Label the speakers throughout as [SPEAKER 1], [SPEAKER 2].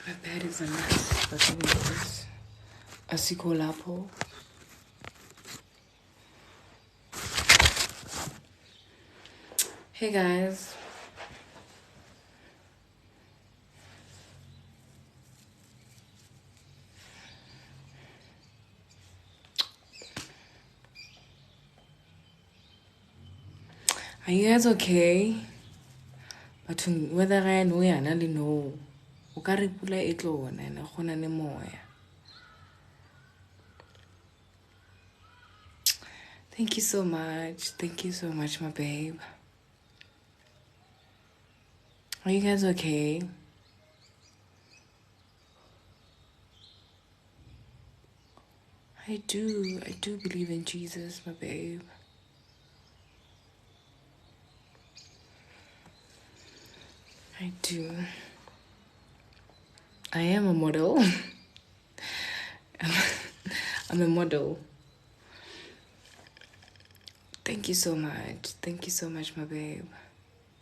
[SPEAKER 1] My bed is a mess, but anyways. Asiko lapo. Hey guys. Are you guys okay? But whether I know ya na le no. O ka re pula e tlo na na gona le moya. Thank you so much. Thank you so much, my babe. Are you guys okay? I do believe in Jesus, my babe. I do. I am a model. I'm a model. Thank you so much. Thank you so much, my babe.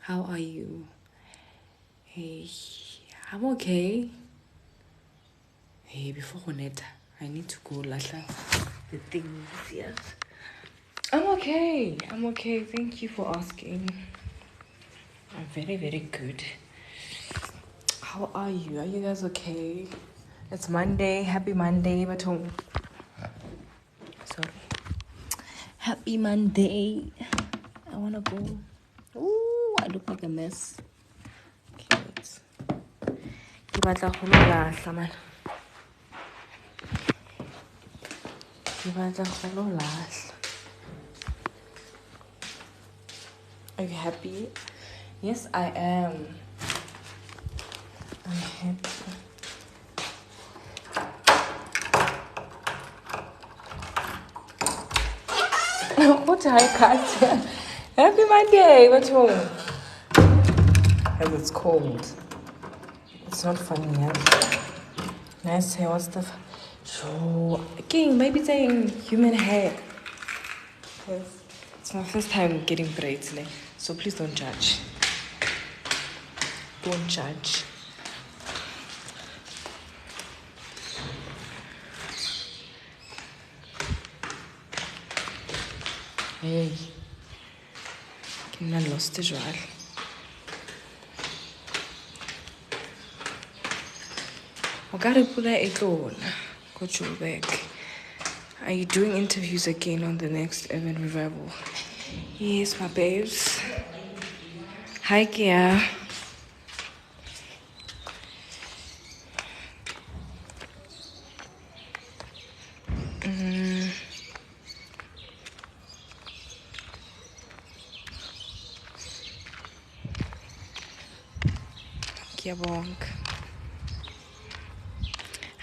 [SPEAKER 1] How are you? Hey, I'm okay. Hey, before Honeta, I need to go lasha the things, yes. I'm okay. Thank you for asking. I'm very, very good. How are you? Are you guys okay? It's Monday. Happy Monday, Baton. Sorry. Happy Monday. I wanna go. Ooh, I look like a mess. Okay, wait. Are you happy? Yes, I am. I'm happy. What I cut? Happy Monday, what's wrong? Because it's cold. It's not funny, yeah? Nice hair, what's the... So, again, maybe saying human hair. Yes. It's my first time getting braids, like, so please don't judge. Don't judge. Hey, I'm lost as well. Go back. Are you doing interviews again on the next event revival? Yes, my babes. Hi, Kia. Kia bonk.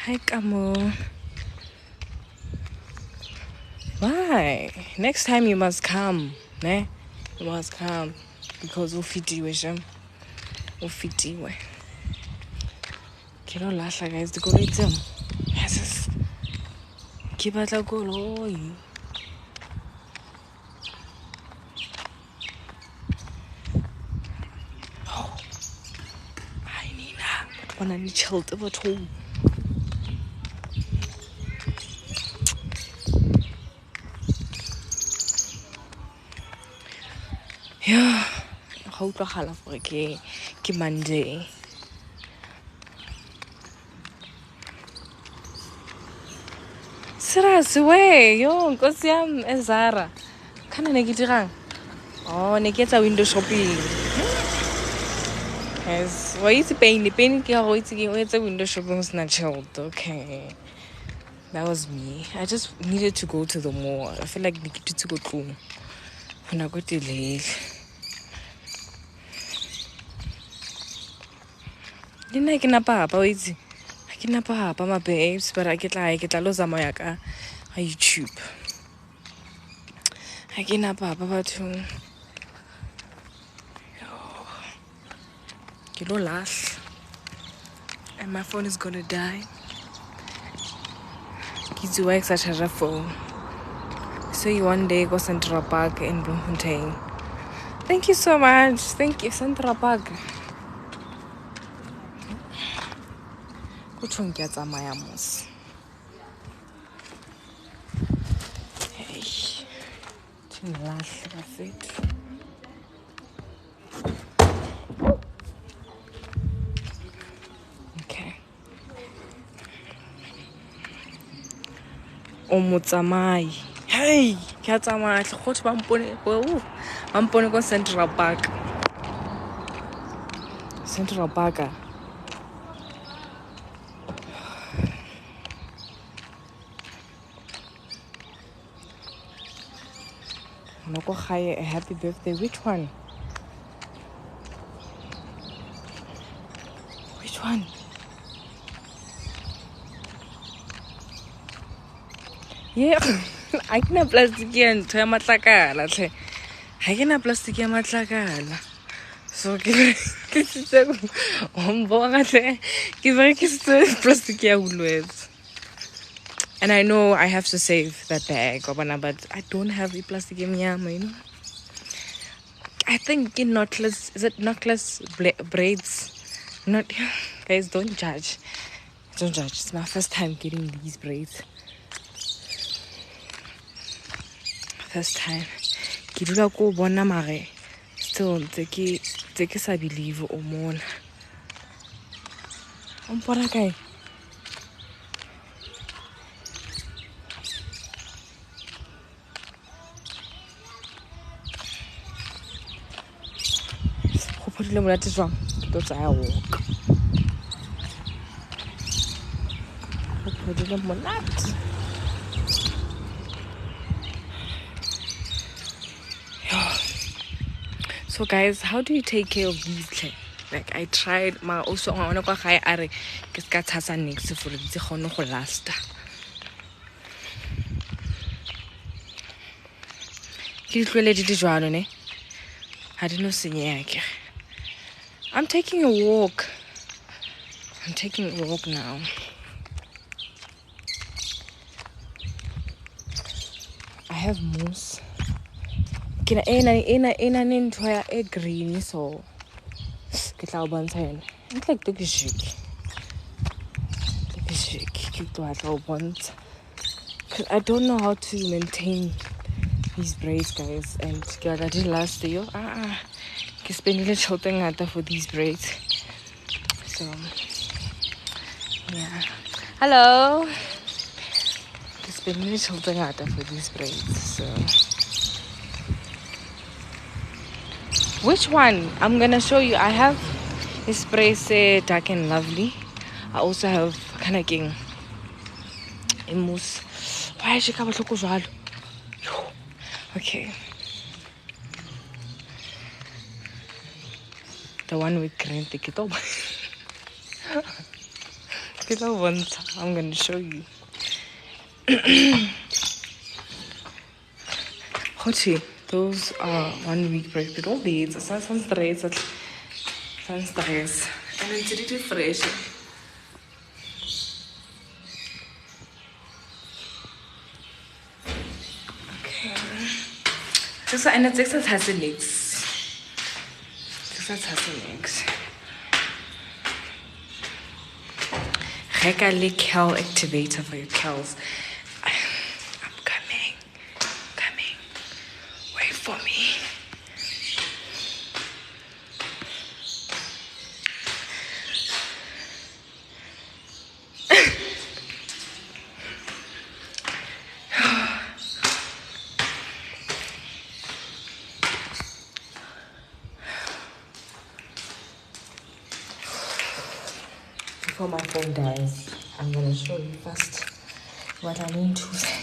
[SPEAKER 1] Hi, Kamo. Why? Next time you must come, ne? You must come because ufitiwe shem. Ufitiwe. Kilo lasha guys, the go them. Yes. Keep at la go. Oh, I need that. But when I need chilled about home. Yeah, how to hala for ke Monday. Serious way, yo, nkosi yam ezara. Kana ne ke dirang? Oh, ne ke tsa window shopping. Yes, why is pain ke go itse ke o etsa window shopping is not chilled. Okay. That was me. I just needed to go to the mall. I feel like I needed to go to when I got delayed. Didn't I get papa wait? I get papa my babes, but I get loza moyaka on YouTube. I get papa too. You know laugh. And my phone is gonna die. Kids work such a phone. So you one day go Central Park in Bloemfontein. Thank you so much. Thank you, Central Park. Which one gets on my amos? Hey. That's it. Okay. Omutsamai. Hey, Katsamai. What Bampone? Oh, Bampone go Central Park. Central Park. Noko Haye, a happy birthday. Which one? Which one? Yeah, I can have plastic and Tamatlakala. I can have plastic and Matlakala. So, give it on board. Give it plastic always. And I know I have to save that bag, but I don't have a plastic yam. I think in knotless, is it knotless braids? Not, guys, don't judge. Don't judge. It's my first time getting these braids. First time. Ke dula ko bona mare. Still, take sa believe o mona. Mpona kae? Go phodile monate jwang? Ke tlo tsaya walk. Go phodile monate. So guys, how do you take care of these? Like I tried, ma also I wanna go high are ke ska tshasa next for di kgone go lasta. Ke tlwele di jwalo ne. I didn't know senyeke. I'm taking a walk. I'm taking a walk now. I have moose. Kina ena ntho ya e green so ke tla bontsha yone. It's like the jig. Cause I don't know how to maintain these braids, guys, and I did last year. Ke spendile tšhelete ngata for these braids. So yeah. Hello. Ke spendile tšhelete ngata for these braids. So which one? I'm gonna show you. I have this spray say dark and lovely. I also have kind of king a mousse. Why is she coming so jalo? Okay. The one with green ticket. I'm gonna show you. Hochi, those are 1 week break. But all these, some stress, and it's really fresh. Okay. So and it's extra has the legs. Extra has the legs. Regularly cal activator for your cals. I'm coming. Wait for me. Before my phone dies, I'm gonna show you first what I need to say.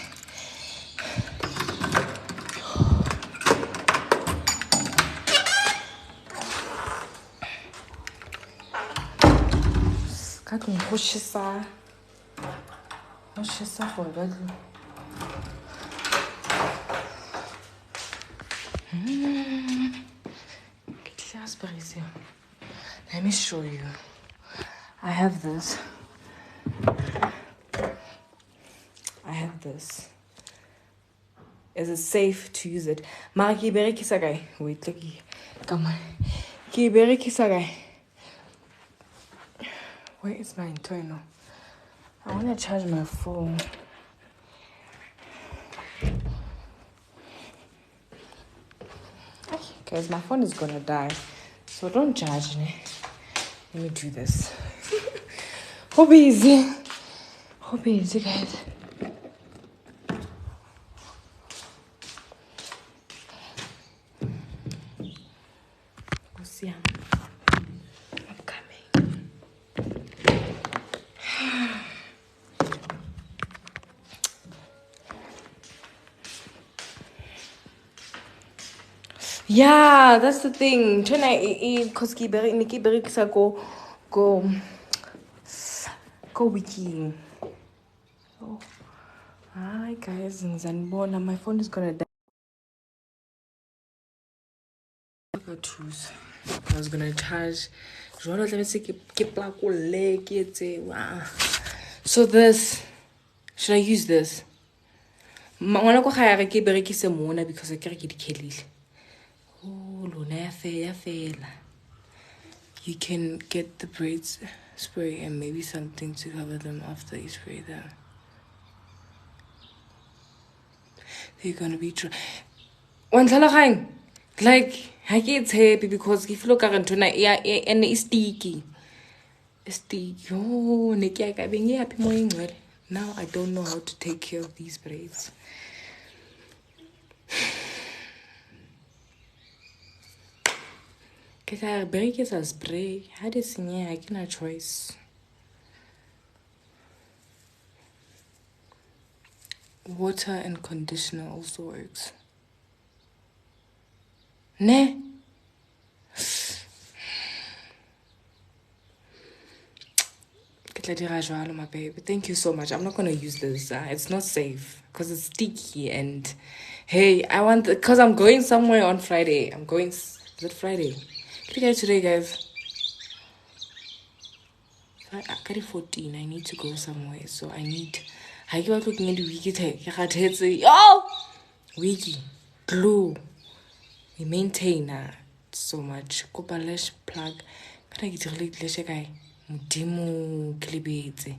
[SPEAKER 1] Kakung hoshisa for that. Let me show you. I have this. Is it safe to use it? Mara ki berekisa kae. Wait, look. Come on. Ki berekisa kae. Where is my internal? I want to charge my phone. Guys, my phone is gonna die. So don't judge me. Let me do this. Hope easy. Hope easy, guys. See, I'm coming. Yeah, that's the thing. Because go wiki. Oh, hi guys, Mzansi. My phone is gonna die. I was gonna charge. So this, should I use this? Because I can't get oh, you can get the braids spray and maybe something to cover them after you spray them. They're gonna be dry. Like, I get happy because if you look at it, and it's sticky. It's sticky. Oh, now I don't know how to take care of these braids. Because I break it as spray. How do you I can have choice. Water and conditioner also works. Ne? My baby. Thank you so much. I'm not gonna use this. It's not safe because it's sticky. And hey, I want because I'm going somewhere on Friday. Is it Friday? Today, guys. I got 14. I need to go somewhere, so I need. I keep looking into wiki. Oh, wiki glue. We maintain so much. Kopa lash plug. Can I get a little lash guy? Demo klibete.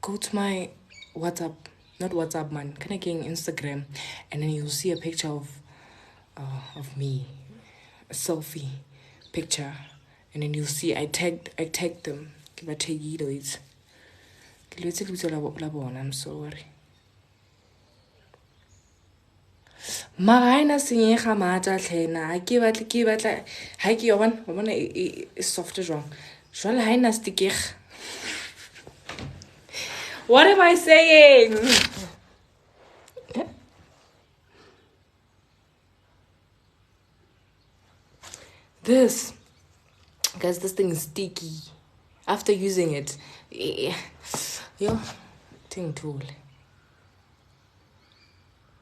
[SPEAKER 1] Go to my WhatsApp, not WhatsApp man. Can I get Instagram, and then you'll see a picture of me, a selfie picture, and then you'll see I tagged them. Give a tag it. I'm sorry. Marina singing Hamata Lena. I give at Hike one is softer wrong. Shall I not stick? What am I saying? This, guys, this thing is sticky. After using it, yo, thing tool.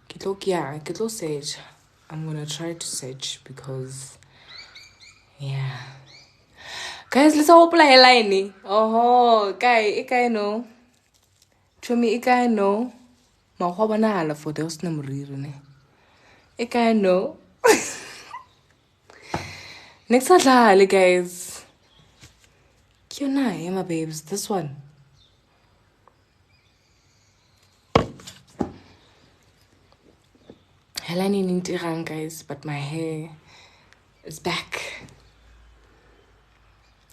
[SPEAKER 1] Get look sage. I'm gonna try to sage because, yeah. Guys, let's all play line. Oh, guy, no. To me, I know. Ma hobana for those number. I know. Next time, guys. Cute night, my babes. This one. Helani nintirang, guys, but my hair is back.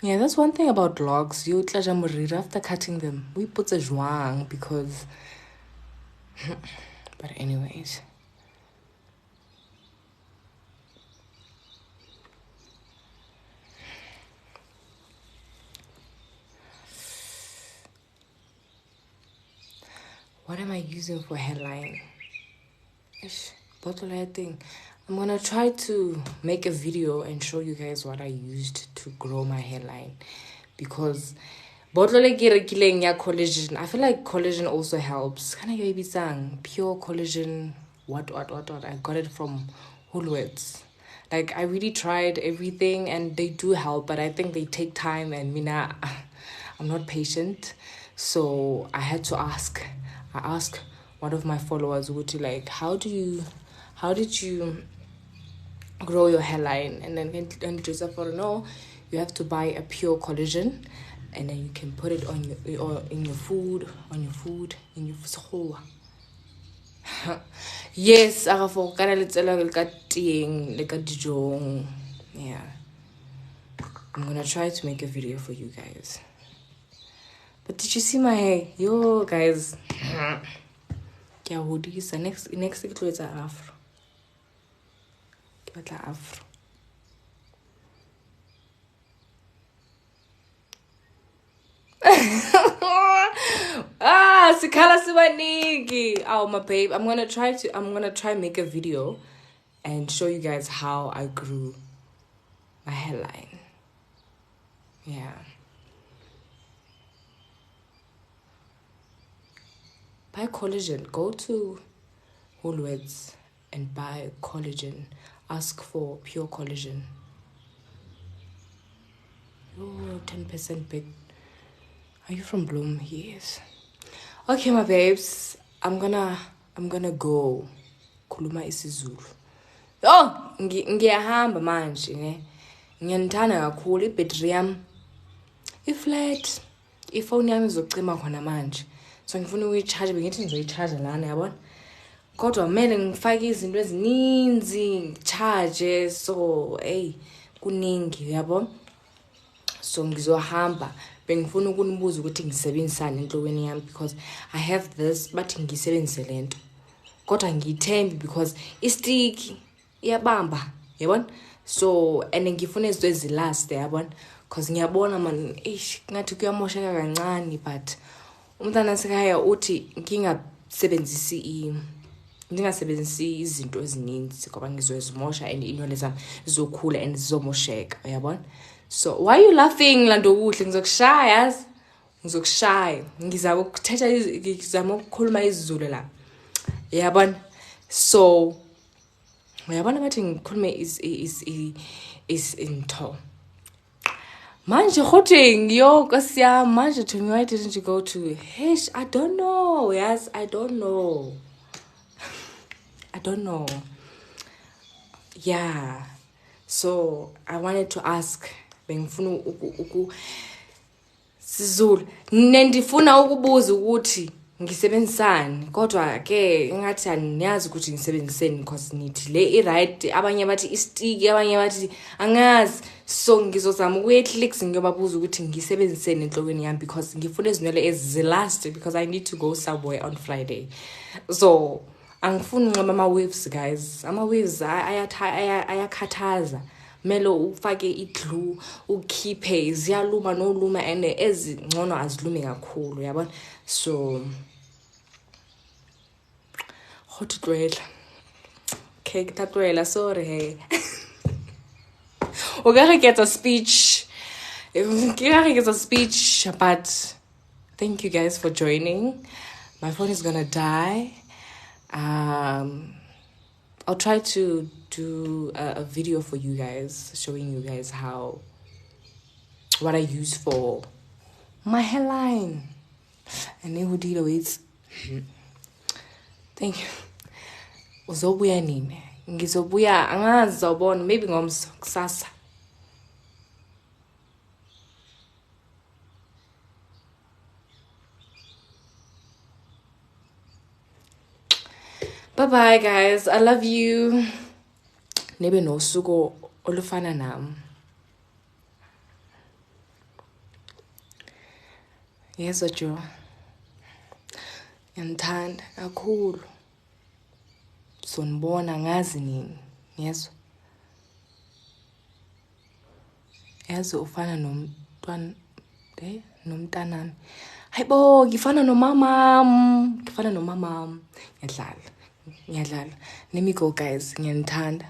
[SPEAKER 1] Yeah, that's one thing about locks. You after cutting them. We put a zhuang because. But anyways. What am I using for hairline? Bottle hair thing. I'm gonna try to make a video and show you guys what I used to grow my hairline, because bottle collagen. I feel like collagen also helps. Can I baby sang pure collagen? What? I got it from Woolworths. Like I really tried everything and they do help, but I think they take time and Mina, I'm not patient, so I had to ask. I asked one of my followers, would you like, how did you grow your hairline? And then Joseph, no, you have to buy a pure collagen, and then you can put it on your or in your food, in your soul. Yes, I have for kind of like a dijong. Yeah, I'm gonna try to make a video for you guys. But did you see my hair? Yo, guys. Yeah, hoodie is next week it's a afro. Give it a afro. Sikhala sibaniki. Oh, my babe, I'm gonna try make a video and show you guys how I grew my hairline. Yeah. Buy collagen. Go to Woolworths and buy collagen. Ask for pure collagen. Oh, 10% bit. Are you from Bloom? Yes. Okay, my babes. I'm gonna go. Kuluma isiZulu. Oh, ngiyahamba manje, ne. Ngiyanithanda kakhulu ibhetri yami. I-flat. Ifoni yami izocima khona manje. So ngifuna ukuyicharge, bengithi ngizoyicharge lana, yabona? Kodwa kumele ngifake izinto ezininzi, ngicharge, so kuningi, yabona? So ngizohamba. Bengifuna ukunibuza ukuthi ngisebenzisane enhlokweni yami because I have this but ngisebenzise lento. Kodwa ngiyithembi because i-stick iyabamba, yabona? So and ngifuna izinto ezilast, yabona? Because ngiyabona man ngathi kuyamosheka kancane, but umntana sekhaya uthi ngingasebenzisi izinto ezininzi ngoba ngizozimosha and inwele zami zizokhula and zizomosheka, yabona? So why are you laughing, Lando Kuhle? Ngizokushaya. Ngizama ukukhuluma isiZulu la. Yabona? So uyabona bathi ngikhulume is into. Manje khothing yo kasiya manje to me, why didn't you go to Hesh? I don't know. Yes, I don't know. Yeah. So I wanted to ask bengifuna Sizulu nendifuna ukubuza ukuthi ngisebenzisani, kodwa ke ngathi aniyazi ukuthi ngisebenziseni because nithi le i-right, abanye bathi i-stick, abanye bathi angazi. So ngizozama ukuye-clicks ngiyobabuza ukuthi ngisebenziseni enhlokweni yami because ngifuna izinwele ezilast because I need to go somewhere on Friday. So angifuni nqaba ama-waves, guys. Ama-waves ayakhathaza. Melo ufake i-glue, ukhiphe, ziyaluma noluma and ezingcono azilumi kakhulu, yabona? So hotwela. Okay, tatwela, sorry hey. Okay, get a speech. But thank you guys for joining. My phone is gonna die. I'll try to do a video for you guys, showing you guys what I use for my hairline. And then who did it? Thank you. Uzobuya nini? Ngizobuya angazi zawubona maybe ngomsasa. Bye bye guys. I love you. Nebe no suko olufana nam. Yes, Ojo. Ngiyamthanda kakhulu. Sonibona ngazi nini. Yes. Yazo ufana nomntanami. Hayibo, ngifana nomamam. Ngiyadlala. Let me go guys. Ngiyanithanda.